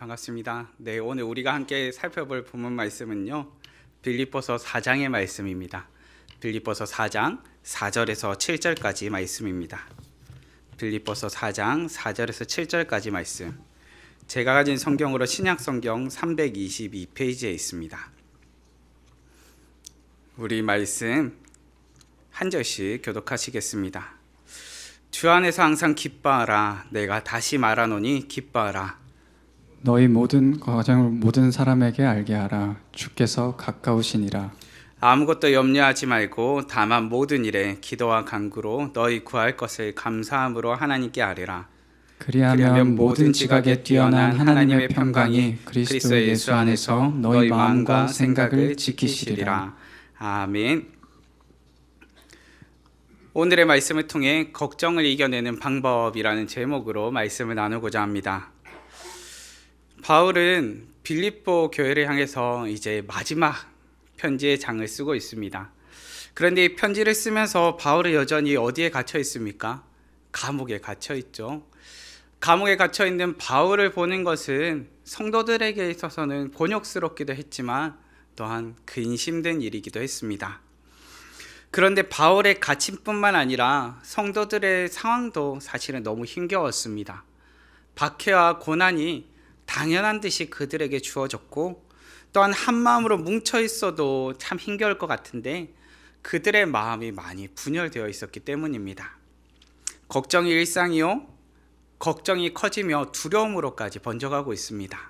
반갑습니다. 네, 오늘 우리가 함께 살펴볼 본문 말씀은요, 빌립보서 4장의 말씀입니다. 빌립보서 4장 4절에서 7절까지 말씀입니다. 빌립보서 4장 4절에서 7절까지 말씀. 제가 가진 성경으로 신약성경 322페이지에 있습니다. 우리 말씀 한 절씩 교독하시겠습니다. 주 안에서 항상 기뻐하라. 내가 다시 말하노니 기뻐하라. 너희 모든 과정을 모든 사람에게 알게 하라. 주께서 가까우시니라. 아무것도 염려하지 말고 다만 모든 일에 기도와 간구로 너희 구할 것을 감사함으로 하나님께 아뢰라. 그리하면 모든 지각에 뛰어난 하나님의 평강이 그리스도 예수 안에서 너희 마음과 생각을 지키시리라. 아멘. 오늘의 말씀을 통해 걱정을 이겨내는 방법이라는 제목으로 말씀을 나누고자 합니다. 바울은 빌립보 교회를 향해서 이제 마지막 편지의 장을 쓰고 있습니다. 그런데 이 편지를 쓰면서 바울은 여전히 어디에 갇혀 있습니까? 감옥에 갇혀 있죠. 감옥에 갇혀 있는 바울을 보는 것은 성도들에게 있어서는 곤욕스럽기도 했지만 또한 근심된 일이기도 했습니다. 그런데 바울의 갇힘뿐만 아니라 성도들의 상황도 사실은 너무 힘겨웠습니다. 박해와 고난이 당연한 듯이 그들에게 주어졌고 또한 한 마음으로 뭉쳐 있어도 참 힘겨울 것 같은데 그들의 마음이 많이 분열되어 있었기 때문입니다. 걱정이 일상이요, 걱정이 커지며 두려움으로까지 번져가고 있습니다.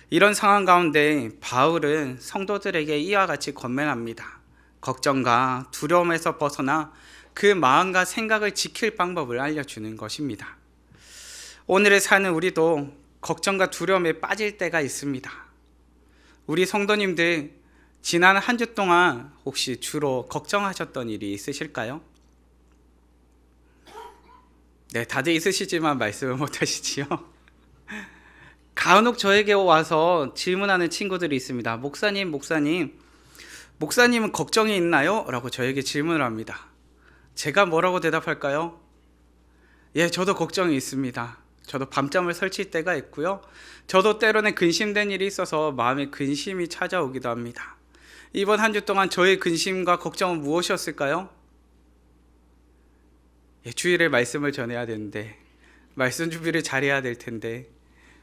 이런 상황 가운데 바울은 성도들에게 이와 같이 권면합니다. 걱정과 두려움에서 벗어나 그 마음과 생각을 지킬 방법을 알려주는 것입니다. 오늘을 사는 우리도 걱정과 두려움에 빠질 때가 있습니다. 우리 성도님들 지난 한 주 동안 혹시 주로 걱정하셨던 일이 있으실까요? 네, 다들 있으시지만 말씀을 못하시지요. 간혹 저에게 와서 질문하는 친구들이 있습니다. 목사님은 걱정이 있나요? 라고 저에게 질문을 합니다. 제가 뭐라고 대답할까요? 예, 저도 걱정이 있습니다. 저도 밤잠을 설칠 때가 있고요. 저도 때로는 근심된 일이 있어서 마음에 근심이 찾아오기도 합니다. 이번 한 주 동안 저의 근심과 걱정은 무엇이었을까요? 예, 주일에 말씀을 전해야 되는데, 말씀 준비를 잘해야 될 텐데,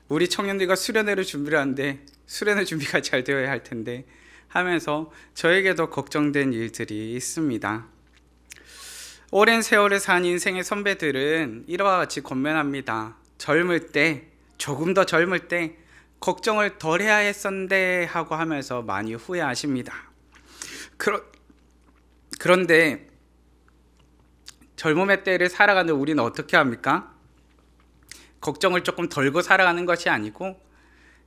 우리 청년들과 수련회를 준비를 하는데 수련회 준비가 잘 되어야 할 텐데 하면서 저에게도 걱정된 일들이 있습니다. 오랜 세월을 산 인생의 선배들은 이와 같이 권면합니다. 젊을 때, 조금 더 젊을 때 걱정을 덜 해야 했었는데 하고 하면서 많이 후회하십니다. 그런데 젊음의 때를 살아가는 우리는 어떻게 합니까? 걱정을 조금 덜고 살아가는 것이 아니고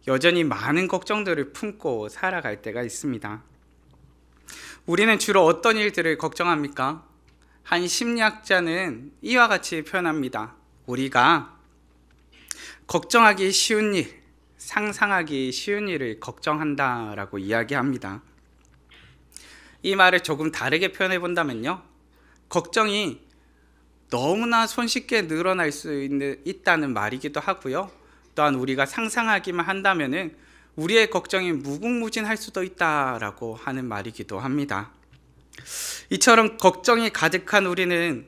여전히 많은 걱정들을 품고 살아갈 때가 있습니다. 우리는 주로 어떤 일들을 걱정합니까? 한 심리학자는 이와 같이 표현합니다. 우리가 걱정하기 쉬운 일, 상상하기 쉬운 일을 걱정한다라고 이야기합니다. 이 말을 조금 다르게 표현해 본다면요, 걱정이 너무나 손쉽게 늘어날 수 있다는 말이기도 하고요, 또한 우리가 상상하기만 한다면은 우리의 걱정이 무궁무진할 수도 있다라고 하는 말이기도 합니다. 이처럼 걱정이 가득한 우리는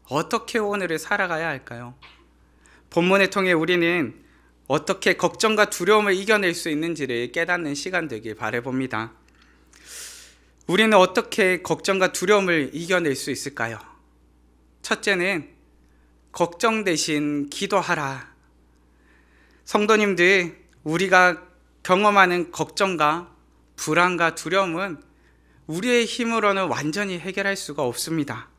어떻게 오늘을 살아가야 할까요? 본문을 통해 우리는 어떻게 걱정과 두려움을 이겨낼 수 있는지를 깨닫는 시간 되길 바라봅니다. 우리는 어떻게 걱정과 두려움을 이겨낼 수 있을까요? 첫째는 걱정 대신 기도하라. 성도님들, 우리가 경험하는 걱정과 불안과 두려움은 우리의 힘으로는 완전히 해결할 수가 없습니다.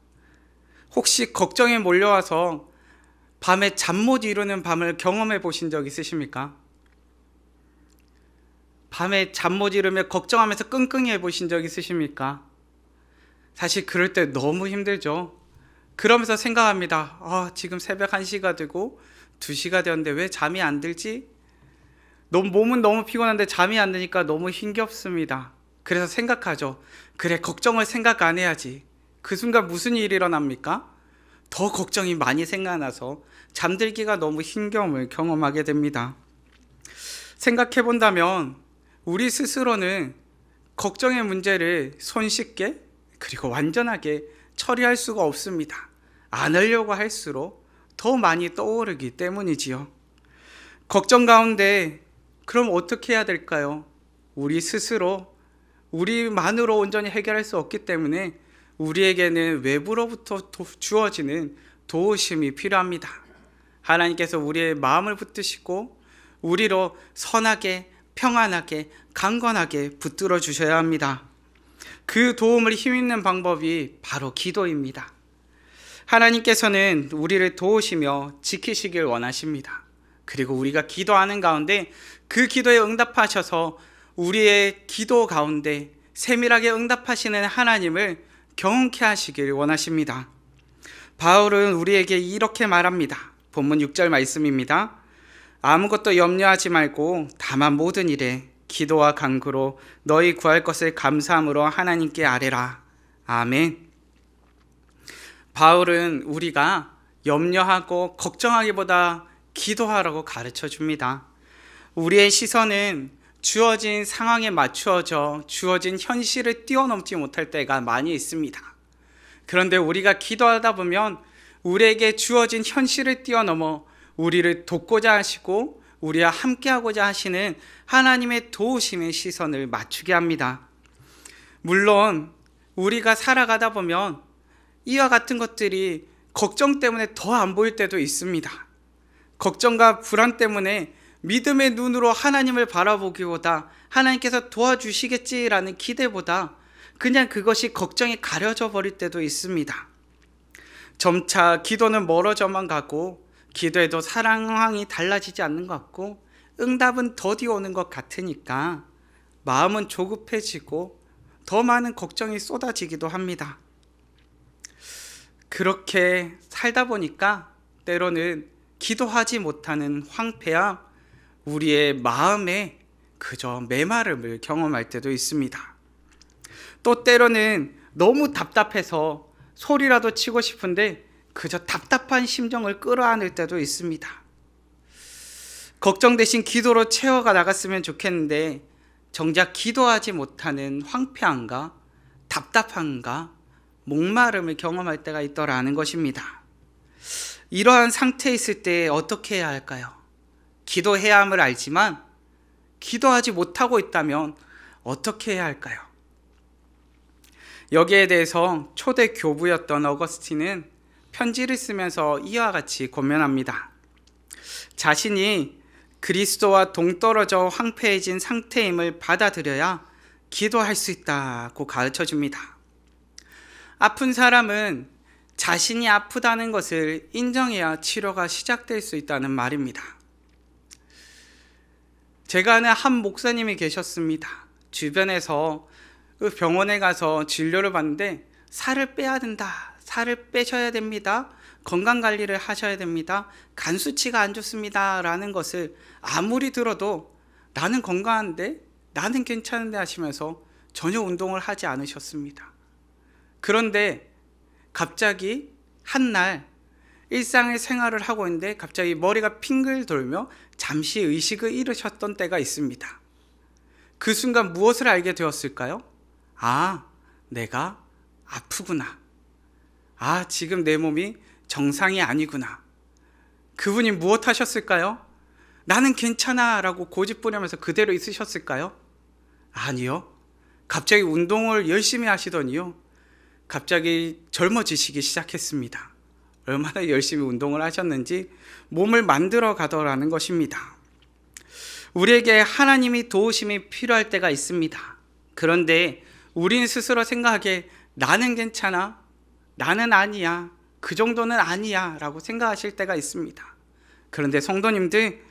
혹시 걱정에 몰려와서 밤에 잠 못 이루는 밤을 경험해 보신 적 있으십니까? 밤에 잠 못 이루며 걱정하면서 끙끙이 해보신 적 있으십니까? 사실 그럴 때 너무 힘들죠. 그러면서 생각합니다. 지금 새벽 1시가 되고 2시가 되었는데 왜 잠이 안 들지? 몸은 너무 피곤한데 잠이 안 드니까 너무 힘겹습니다. 그래서 생각하죠. 그래, 걱정을 생각 안 해야지. 그 순간 무슨 일이 일어납니까? 더 걱정이 많이 생각나서 잠들기가 너무 힘겨움을 경험하게 됩니다. 생각해 본다면 우리 스스로는 걱정의 문제를 손쉽게 그리고 완전하게 처리할 수가 없습니다. 안 하려고 할수록 더 많이 떠오르기 때문이지요. 걱정 가운데 그럼 어떻게 해야 될까요? 우리 스스로 우리만으로 온전히 해결할 수 없기 때문에 우리에게는 외부로부터 주어지는 도우심이 필요합니다. 하나님께서 우리의 마음을 붙드시고 우리로 선하게, 평안하게, 강건하게 붙들어 주셔야 합니다. 그 도움을 힘입는 방법이 바로 기도입니다. 하나님께서는 우리를 도우시며 지키시길 원하십니다. 그리고 우리가 기도하는 가운데 그 기도에 응답하셔서 우리의 기도 가운데 세밀하게 응답하시는 하나님을 경험케 하시길 원하십니다. 바울은 우리에게 이렇게 말합니다. 본문 6절 말씀입니다. 아무것도 염려하지 말고 다만 모든 일에 기도와 간구로 너희 구할 것을 감사함으로 하나님께 아뢰라. 아멘. 바울은 우리가 염려하고 걱정하기보다 기도하라고 가르쳐 줍니다. 우리의 시선은 주어진 상황에 맞추어져 주어진 현실을 뛰어넘지 못할 때가 많이 있습니다. 그런데 우리가 기도하다 보면 우리에게 주어진 현실을 뛰어넘어 우리를 돕고자 하시고 우리와 함께하고자 하시는 하나님의 도우심의 시선을 맞추게 합니다. 물론 우리가 살아가다 보면 이와 같은 것들이 걱정 때문에 더 안 보일 때도 있습니다. 걱정과 불안 때문에 믿음의 눈으로 하나님을 바라보기보다 하나님께서 도와주시겠지라는 기대보다 그냥 그것이 걱정이 가려져 버릴 때도 있습니다. 점차 기도는 멀어져만 가고 기도에도 상황이 달라지지 않는 것 같고 응답은 더디 오는 것 같으니까 마음은 조급해지고 더 많은 걱정이 쏟아지기도 합니다. 그렇게 살다 보니까 때로는 기도하지 못하는 황폐함, 우리의 마음에 그저 메마름을 경험할 때도 있습니다. 또 때로는 너무 답답해서 소리라도 치고 싶은데 그저 답답한 심정을 끌어안을 때도 있습니다. 걱정 대신 기도로 채워가 나갔으면 좋겠는데 정작 기도하지 못하는 황폐함과 답답함과 목마름을 경험할 때가 있더라는 것입니다. 이러한 상태에 있을 때 어떻게 해야 할까요? 기도해야 함을 알지만 기도하지 못하고 있다면 어떻게 해야 할까요? 여기에 대해서 초대 교부였던 어거스틴은 편지를 쓰면서 이와 같이 고면합니다. 자신이 그리스도와 동떨어져 황폐해진 상태임을 받아들여야 기도할 수 있다고 가르쳐 줍니다. 아픈 사람은 자신이 아프다는 것을 인정해야 치료가 시작될 수 있다는 말입니다. 제가 아는 한 목사님이 계셨습니다. 주변에서 그 병원에 가서 진료를 받는데 살을 빼야 된다, 살을 빼셔야 됩니다, 건강관리를 하셔야 됩니다, 간 수치가 안 좋습니다 라는 것을 아무리 들어도 나는 건강한데, 나는 괜찮은데 하시면서 전혀 운동을 하지 않으셨습니다. 그런데 갑자기 한날 일상의 생활을 하고 있는데 갑자기 머리가 핑글 돌며 잠시 의식을 잃으셨던 때가 있습니다. 그 순간 무엇을 알게 되었을까요? 아, 내가 아프구나. 아, 지금 내 몸이 정상이 아니구나. 그분이 무엇 하셨을까요? 나는 괜찮아 라고 고집부리면서 그대로 있으셨을까요? 아니요. 갑자기 운동을 열심히 하시더니요, 갑자기 젊어지시기 시작했습니다. 얼마나 열심히 운동을 하셨는지 몸을 만들어 가더라는 것입니다. 우리에게 하나님이 도우심이 필요할 때가 있습니다. 그런데 우린 스스로 생각하기에 나는 괜찮아, 나는 아니야, 그 정도는 아니야 라고 생각하실 때가 있습니다. 그런데 성도님들,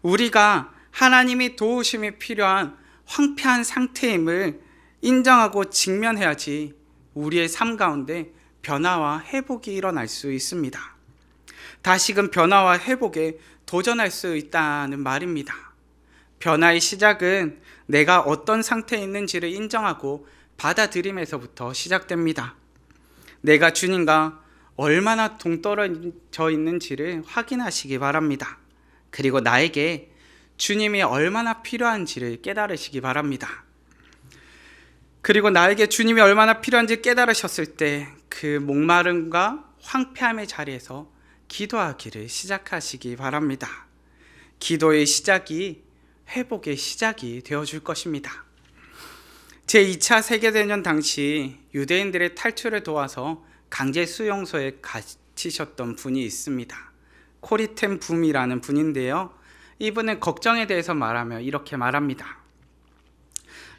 우리가 하나님이 도우심이 필요한 황폐한 상태임을 인정하고 직면해야지 우리의 삶 가운데 변화와 회복이 일어날 수 있습니다. 다시금 변화와 회복에 도전할 수 있다는 말입니다. 변화의 시작은 내가 어떤 상태에 있는지를 인정하고 받아들임에서부터 시작됩니다. 내가 주님과 얼마나 동떨어져 있는지를 확인하시기 바랍니다. 그리고 나에게 주님이 얼마나 필요한지를 깨달으시기 바랍니다. 그리고 나에게 주님이 얼마나 필요한지 깨달으셨을 때 그 목마름과 황폐함의 자리에서 기도하기를 시작하시기 바랍니다. 기도의 시작이 회복의 시작이 되어줄 것입니다. 제2차 세계대전 당시 유대인들의 탈출을 도와서 강제 수용소에 갇히셨던 분이 있습니다. 코리텐 붐이라는 분인데요. 이분은 걱정에 대해서 말하며 이렇게 말합니다.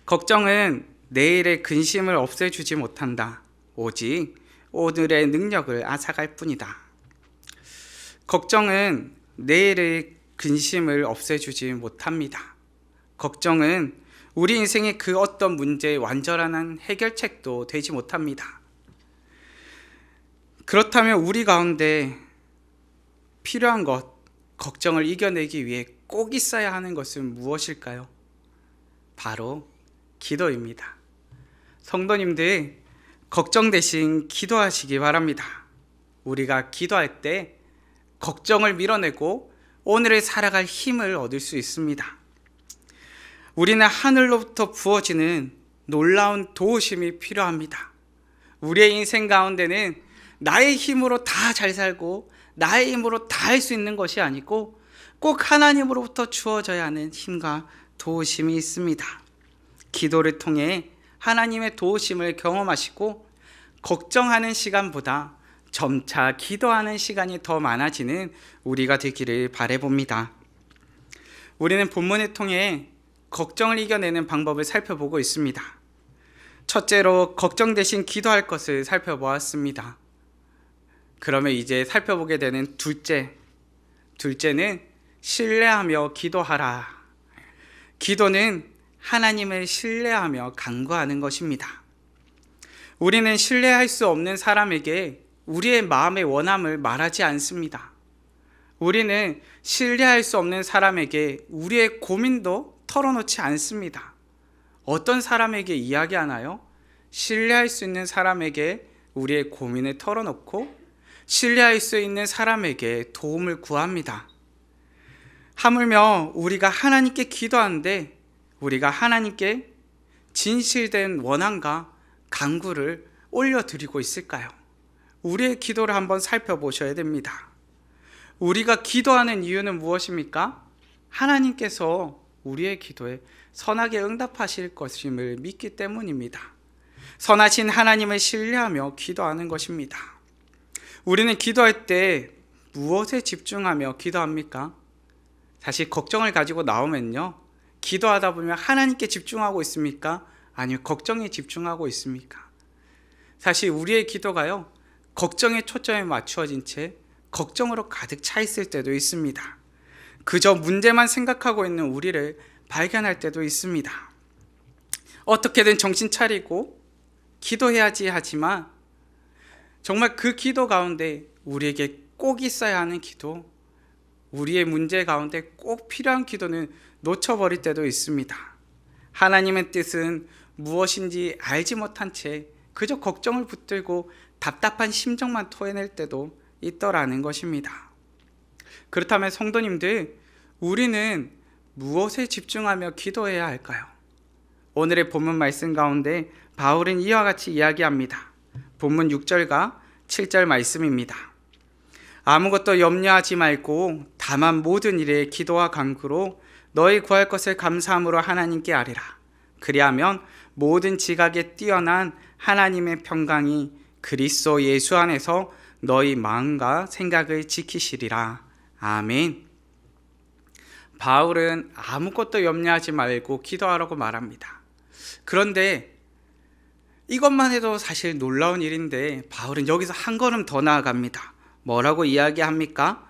걱정은 내일의 근심을 없애주지 못한다. 오직 오늘의 능력을 앗아갈 뿐이다. 걱정은 내일의 근심을 없애주지 못합니다. 걱정은 우리 인생의 그 어떤 문제의 완전한 해결책도 되지 못합니다. 그렇다면 우리 가운데 필요한 것, 걱정을 이겨내기 위해 꼭 있어야 하는 것은 무엇일까요? 바로 기도입니다. 성도님들, 걱정 대신 기도하시기 바랍니다. 우리가 기도할 때 걱정을 밀어내고 오늘을 살아갈 힘을 얻을 수 있습니다. 우리는 하늘로부터 부어지는 놀라운 도우심이 필요합니다. 우리의 인생 가운데는 나의 힘으로 다 잘 살고 나의 힘으로 다 할 수 있는 것이 아니고 꼭 하나님으로부터 주어져야 하는 힘과 도우심이 있습니다. 기도를 통해 하나님의 도우심을 경험하시고 걱정하는 시간보다 점차 기도하는 시간이 더 많아지는 우리가 되기를 바라봅니다. 우리는 본문을 통해 걱정을 이겨내는 방법을 살펴보고 있습니다. 첫째로 걱정 대신 기도할 것을 살펴보았습니다. 그러면 이제 살펴보게 되는 둘째는 신뢰하며 기도하라. 기도는 하나님을 신뢰하며 간구하는 것입니다. 우리는 신뢰할 수 없는 사람에게 우리의 마음의 원함을 말하지 않습니다. 우리는 신뢰할 수 없는 사람에게 우리의 고민도 털어놓지 않습니다. 어떤 사람에게 이야기하나요? 신뢰할 수 있는 사람에게 우리의 고민을 털어놓고 신뢰할 수 있는 사람에게 도움을 구합니다. 하물며 우리가 하나님께 기도하는데 우리가 하나님께 진실된 원함과 간구를 올려드리고 있을까요? 우리의 기도를 한번 살펴보셔야 됩니다. 우리가 기도하는 이유는 무엇입니까? 하나님께서 우리의 기도에 선하게 응답하실 것임을 믿기 때문입니다. 선하신 하나님을 신뢰하며 기도하는 것입니다. 우리는 기도할 때 무엇에 집중하며 기도합니까? 사실 걱정을 가지고 나오면요, 기도하다 보면 하나님께 집중하고 있습니까? 아니면 걱정에 집중하고 있습니까? 사실 우리의 기도가요, 걱정에 초점이 맞추어진 채 걱정으로 가득 차 있을 때도 있습니다. 그저 문제만 생각하고 있는 우리를 발견할 때도 있습니다. 어떻게든 정신 차리고 기도해야지 하지만 정말 그 기도 가운데 우리에게 꼭 있어야 하는 기도, 우리의 문제 가운데 꼭 필요한 기도는 놓쳐버릴 때도 있습니다. 하나님의 뜻은 무엇인지 알지 못한 채 그저 걱정을 붙들고 답답한 심정만 토해낼 때도 있더라는 것입니다. 그렇다면 성도님들, 우리는 무엇에 집중하며 기도해야 할까요? 오늘의 본문 말씀 가운데 바울은 이와 같이 이야기합니다. 본문 6절과 7절 말씀입니다. 아무것도 염려하지 말고 다만 모든 일에 기도와 간구로 너희 구할 것을 감사함으로 하나님께 아뢰라. 그리하면 모든 지각에 뛰어난 하나님의 평강이 그리스도 예수 안에서 너희 마음과 생각을 지키시리라. 아멘. 바울은 아무것도 염려하지 말고 기도하라고 말합니다. 그런데 이것만 해도 사실 놀라운 일인데 바울은 여기서 한 걸음 더 나아갑니다. 뭐라고 이야기합니까?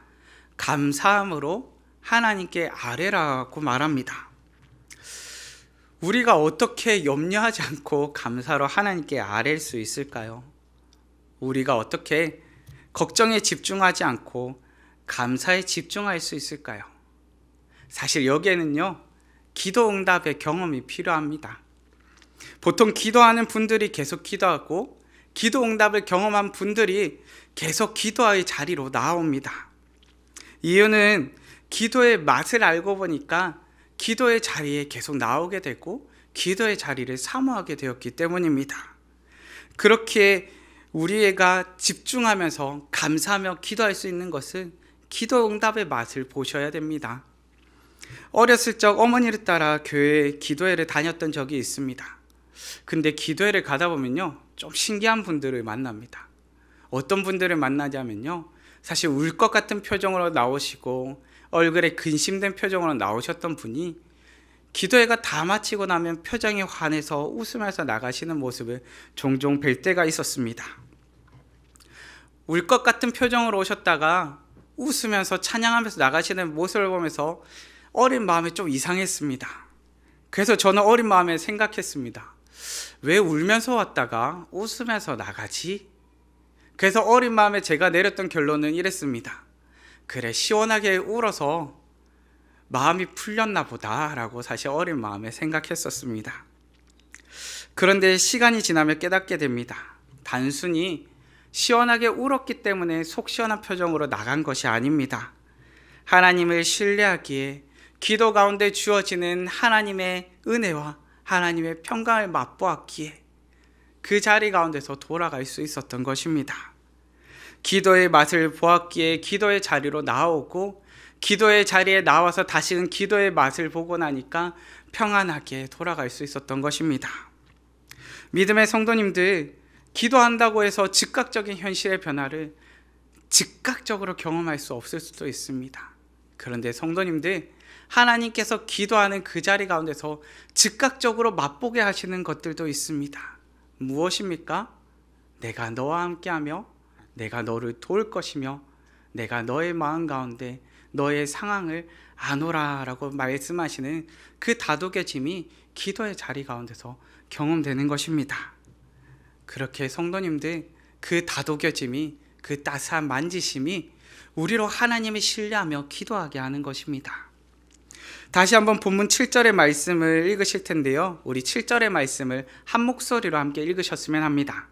감사함으로 하나님께 아뢰라고 말합니다. 우리가 어떻게 염려하지 않고 감사로 하나님께 아뢰일 수 있을까요? 우리가 어떻게 걱정에 집중하지 않고 감사에 집중할 수 있을까요? 사실 여기에는요, 기도 응답의 경험이 필요합니다. 보통 기도하는 분들이 계속 기도하고 기도 응답을 경험한 분들이 계속 기도의 자리로 나옵니다. 이유는 기도의 맛을 알고 보니까 기도의 자리에 계속 나오게 되고 기도의 자리를 사모하게 되었기 때문입니다. 그렇게 우리가 집중하면서 감사하며 기도할 수 있는 것은 기도 응답의 맛을 보셔야 됩니다. 어렸을 적 어머니를 따라 교회 기도회를 다녔던 적이 있습니다. 근데 기도회를 가다 보면요, 좀 신기한 분들을 만납니다. 어떤 분들을 만나냐면요, 사실 울 것 같은 표정으로 나오시고 얼굴에 근심된 표정으로 나오셨던 분이 기도회가 다 마치고 나면 표정이 환해서 웃으면서 나가시는 모습을 종종 뵐 때가 있었습니다. 울 것 같은 표정으로 오셨다가 웃으면서 찬양하면서 나가시는 모습을 보면서 어린 마음이 좀 이상했습니다. 그래서 저는 어린 마음에 생각했습니다. 왜 울면서 왔다가 웃으면서 나가지? 그래서 어린 마음에 제가 내렸던 결론은 이랬습니다. 그래, 시원하게 울어서 마음이 풀렸나 보다 라고 사실 어린 마음에 생각했었습니다. 그런데 시간이 지나면 깨닫게 됩니다. 단순히 시원하게 울었기 때문에 속 시원한 표정으로 나간 것이 아닙니다. 하나님을 신뢰하기에 기도 가운데 주어지는 하나님의 은혜와 하나님의 평강을 맛보았기에 그 자리 가운데서 돌아갈 수 있었던 것입니다. 기도의 맛을 보았기에 기도의 자리로 나오고 기도의 자리에 나와서 다시는 기도의 맛을 보고 나니까 평안하게 돌아갈 수 있었던 것입니다. 믿음의 성도님들, 기도한다고 해서 즉각적인 현실의 변화를 즉각적으로 경험할 수 없을 수도 있습니다. 그런데 성도님들, 하나님께서 기도하는 그 자리 가운데서 즉각적으로 맛보게 하시는 것들도 있습니다. 무엇입니까? 내가 너와 함께하며 내가 너를 도울 것이며 내가 너의 마음 가운데 너의 상황을 아노라 라고 말씀하시는 그 다독여짐이 기도의 자리 가운데서 경험되는 것입니다. 그렇게 성도님들, 그 다독여짐이, 그 따스한 만지심이 우리로 하나님을 신뢰하며 기도하게 하는 것입니다. 다시 한번 본문 7절의 말씀을 읽으실 텐데요, 우리 7절의 말씀을 한 목소리로 함께 읽으셨으면 합니다.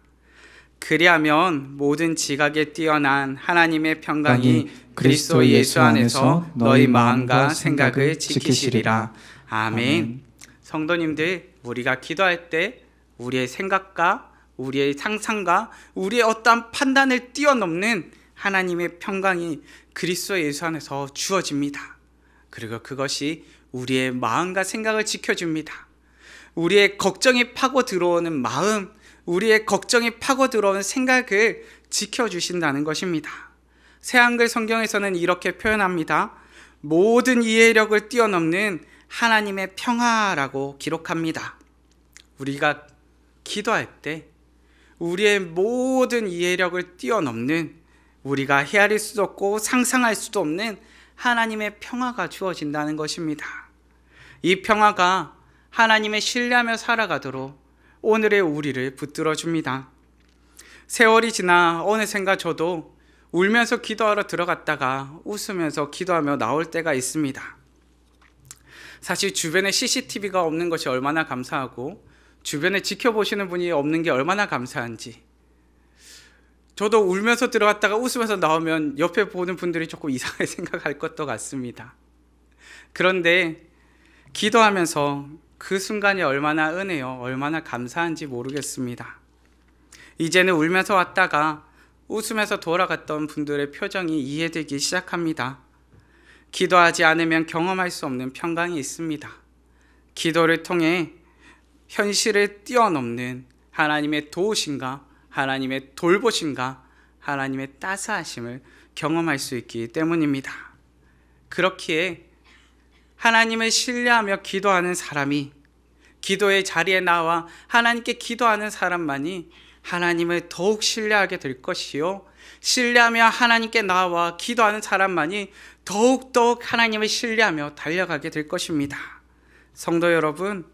그리하면 모든 지각에 뛰어난 하나님의 평강이 그리스도 예수 안에서 너희 마음과 생각을 지키시리라. 아멘. 성도님들, 우리가 기도할 때 우리의 생각과 우리의 상상과 우리의 어떠한 판단을 뛰어넘는 하나님의 평강이 그리스도 예수 안에서 주어집니다. 그리고 그것이 우리의 마음과 생각을 지켜줍니다. 우리의 걱정이 파고 들어오는 마음, 우리의 걱정이 파고 들어오는 생각을 지켜주신다는 것입니다. 새한글 성경에서는 이렇게 표현합니다. 모든 이해력을 뛰어넘는 하나님의 평화라고 기록합니다. 우리가 기도할 때 우리의 모든 이해력을 뛰어넘는, 우리가 헤아릴 수도 없고 상상할 수도 없는 하나님의 평화가 주어진다는 것입니다. 이 평화가 하나님의 신뢰하며 살아가도록 오늘의 우리를 붙들어 줍니다. 세월이 지나 어느샌가 저도 울면서 기도하러 들어갔다가 웃으면서 기도하며 나올 때가 있습니다. 사실 주변에 CCTV가 없는 것이 얼마나 감사하고 주변에 지켜보시는 분이 없는 게 얼마나 감사한지, 저도 울면서 들어갔다가 웃으면서 나오면 옆에 보는 분들이 조금 이상하게 생각할 것도 같습니다. 그런데 기도하면서 그 순간이 얼마나 은혜요, 얼마나 감사한지 모르겠습니다. 이제는 울면서 왔다가 웃으면서 돌아갔던 분들의 표정이 이해되기 시작합니다. 기도하지 않으면 경험할 수 없는 평강이 있습니다. 기도를 통해 현실을 뛰어넘는 하나님의 도우심과 하나님의 돌보심과 하나님의 따스하심을 경험할 수 있기 때문입니다. 그렇기에 하나님을 신뢰하며 기도하는 사람이, 기도의 자리에 나와 하나님께 기도하는 사람만이 하나님을 더욱 신뢰하게 될 것이요, 신뢰하며 하나님께 나와 기도하는 사람만이 더욱더욱 하나님을 신뢰하며 달려가게 될 것입니다. 성도 여러분,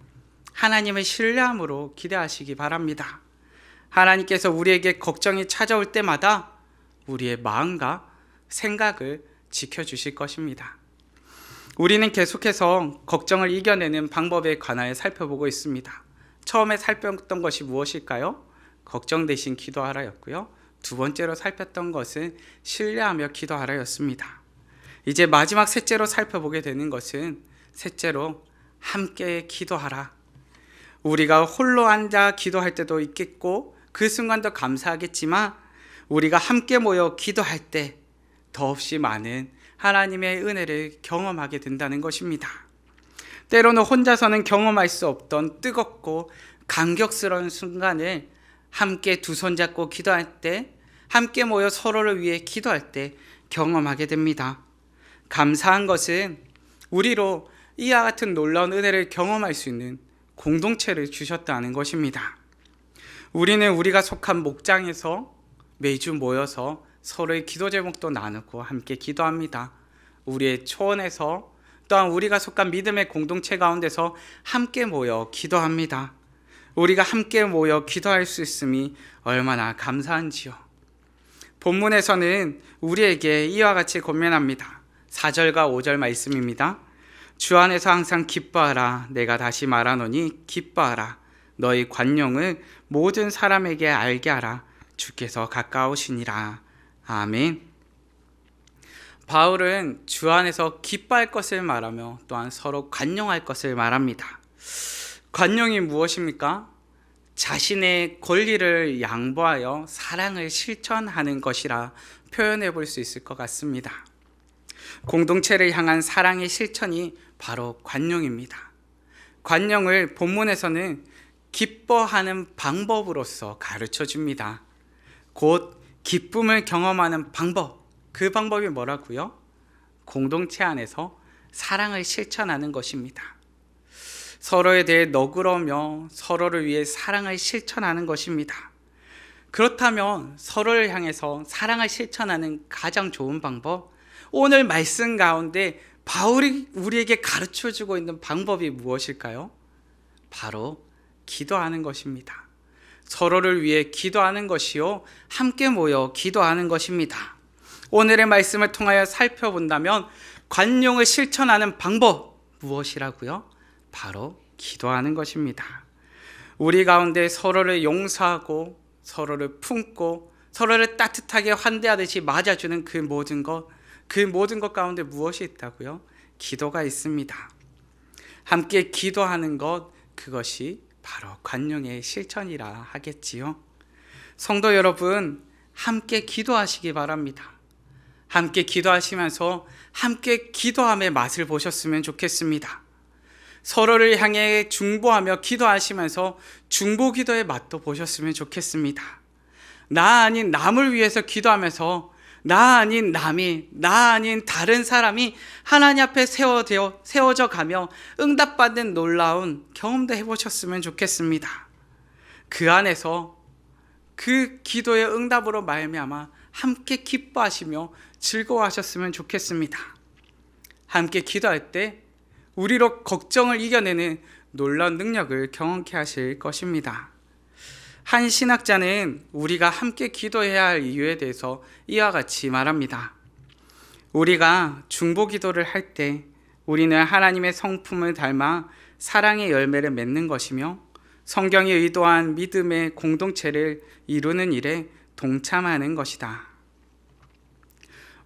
하나님을 신뢰함으로 기대하시기 바랍니다. 하나님께서 우리에게 걱정이 찾아올 때마다 우리의 마음과 생각을 지켜주실 것입니다. 우리는 계속해서 걱정을 이겨내는 방법에 관하여 살펴보고 있습니다. 처음에 살폈던 것이 무엇일까요? 걱정 대신 기도하라였고요. 두 번째로 살폈던 것은 신뢰하며 기도하라였습니다. 이제 마지막 셋째로 살펴보게 되는 것은 셋째로 함께 기도하라. 우리가 홀로 앉아 기도할 때도 있겠고 그 순간도 감사하겠지만 우리가 함께 모여 기도할 때 더없이 많은 하나님의 은혜를 경험하게 된다는 것입니다. 때로는 혼자서는 경험할 수 없던 뜨겁고 감격스러운 순간을 함께 두 손 잡고 기도할 때, 함께 모여 서로를 위해 기도할 때 경험하게 됩니다. 감사한 것은 우리로 이와 같은 놀라운 은혜를 경험할 수 있는 공동체를 주셨다는 것입니다. 우리는 우리가 속한 목장에서 매주 모여서 서로의 기도 제목도 나누고 함께 기도합니다. 우리의 초원에서 또한 우리가 속한 믿음의 공동체 가운데서 함께 모여 기도합니다. 우리가 함께 모여 기도할 수 있음이 얼마나 감사한지요. 본문에서는 우리에게 이와 같이 권면합니다. 4절과 5절 말씀입니다. 주 안에서 항상 기뻐하라. 내가 다시 말하노니 기뻐하라. 너희 관용을 모든 사람에게 알게 하라. 주께서 가까우시니라. 아멘. 바울은 주 안에서 기뻐할 것을 말하며 또한 서로 관용할 것을 말합니다. 관용이 무엇입니까? 자신의 권리를 양보하여 사랑을 실천하는 것이라 표현해 볼 수 있을 것 같습니다. 공동체를 향한 사랑의 실천이 바로 관용입니다. 관용을 본문에서는 기뻐하는 방법으로서 가르쳐 줍니다. 곧 기쁨을 경험하는 방법, 그 방법이 뭐라고요? 공동체 안에서 사랑을 실천하는 것입니다. 서로에 대해 너그러우며 서로를 위해 사랑을 실천하는 것입니다. 그렇다면 서로를 향해서 사랑을 실천하는 가장 좋은 방법, 오늘 말씀 가운데 바울이 우리에게 가르쳐주고 있는 방법이 무엇일까요? 바로 기도하는 것입니다. 서로를 위해 기도하는 것이요, 함께 모여 기도하는 것입니다. 오늘의 말씀을 통하여 살펴본다면 관용을 실천하는 방법 무엇이라고요? 바로 기도하는 것입니다. 우리 가운데 서로를 용서하고 서로를 품고 서로를 따뜻하게 환대하듯이 맞아주는 그 모든 것 가운데 무엇이 있다고요? 기도가 있습니다. 함께 기도하는 것, 그것이 바로 관용의 실천이라 하겠지요. 성도 여러분, 함께 기도하시기 바랍니다. 함께 기도하시면서 함께 기도함의 맛을 보셨으면 좋겠습니다. 서로를 향해 중보하며 기도하시면서 중보 기도의 맛도 보셨으면 좋겠습니다. 나 아닌 남을 위해서 기도하면서 나 아닌 남이, 나 아닌 다른 사람이 하나님 앞에 세워져 가며 응답받는 놀라운 경험도 해보셨으면 좋겠습니다. 그 안에서 그 기도의 응답으로 말미암아 함께 기뻐하시며 즐거워하셨으면 좋겠습니다. 함께 기도할 때 우리로 걱정을 이겨내는 놀라운 능력을 경험케 하실 것입니다. 한 신학자는 우리가 함께 기도해야 할 이유에 대해서 이와 같이 말합니다. 우리가 중보 기도를 할 때 우리는 하나님의 성품을 닮아 사랑의 열매를 맺는 것이며 성경이 의도한 믿음의 공동체를 이루는 일에 동참하는 것이다.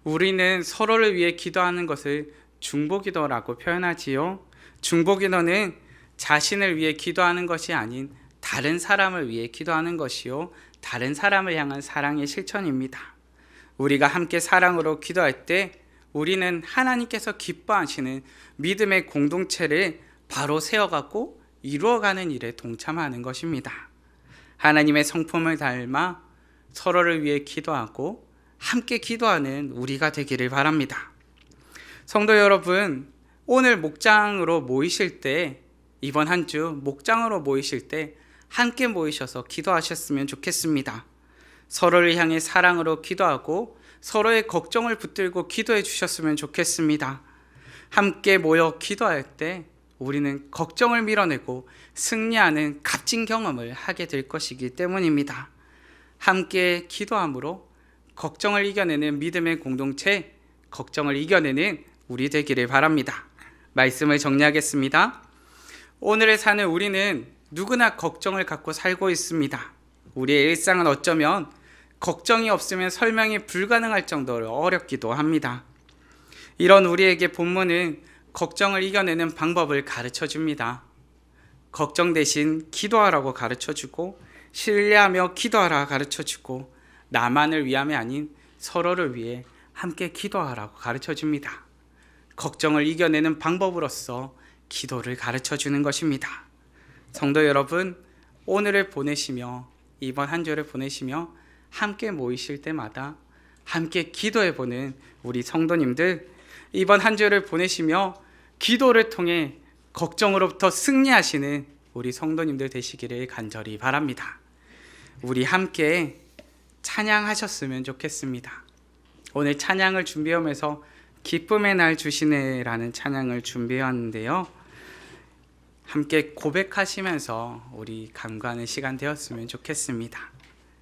우리는 서로를 위해 기도하는 것을 중보기도라고 표현하지요. 중보기도는 자신을 위해 기도하는 것이 아닌 다른 사람을 위해 기도하는 것이요, 다른 사람을 향한 사랑의 실천입니다. 우리가 함께 사랑으로 기도할 때 우리는 하나님께서 기뻐하시는 믿음의 공동체를 바로 세워가고 이루어가는 일에 동참하는 것입니다. 하나님의 성품을 닮아 서로를 위해 기도하고 함께 기도하는 우리가 되기를 바랍니다. 성도 여러분, 오늘 목장으로 모이실 때, 이번 한 주 목장으로 모이실 때 함께 모이셔서 기도하셨으면 좋겠습니다. 서로를 향해 사랑으로 기도하고 서로의 걱정을 붙들고 기도해 주셨으면 좋겠습니다. 함께 모여 기도할 때 우리는 걱정을 밀어내고 승리하는 값진 경험을 하게 될 것이기 때문입니다. 함께 기도함으로 걱정을 이겨내는 믿음의 공동체, 걱정을 이겨내는 우리 되기를 바랍니다. 말씀을 정리하겠습니다. 오늘의 사는 우리는 누구나 걱정을 갖고 살고 있습니다. 우리의 일상은 어쩌면 걱정이 없으면 설명이 불가능할 정도로 어렵기도 합니다. 이런 우리에게 본문은 걱정을 이겨내는 방법을 가르쳐 줍니다. 걱정 대신 기도하라고 가르쳐 주고, 신뢰하며 기도하라 가르쳐 주고, 나만을 위함이 아닌 서로를 위해 함께 기도하라고 가르쳐 줍니다. 걱정을 이겨내는 방법으로서 기도를 가르쳐 주는 것입니다. 성도 여러분, 오늘을 보내시며 이번 한 주를 보내시며 함께 모이실 때마다 함께 기도해 보는 우리 성도님들, 이번 한 주를 보내시며 기도를 통해 걱정으로부터 승리하시는 우리 성도님들 되시기를 간절히 바랍니다. 우리 함께 찬양하셨으면 좋겠습니다. 오늘 찬양을 준비하면서 기쁨의 날 주시네라는 찬양을 준비했는데요. 함께 고백하시면서 우리 감사하는 시간 되었으면 좋겠습니다.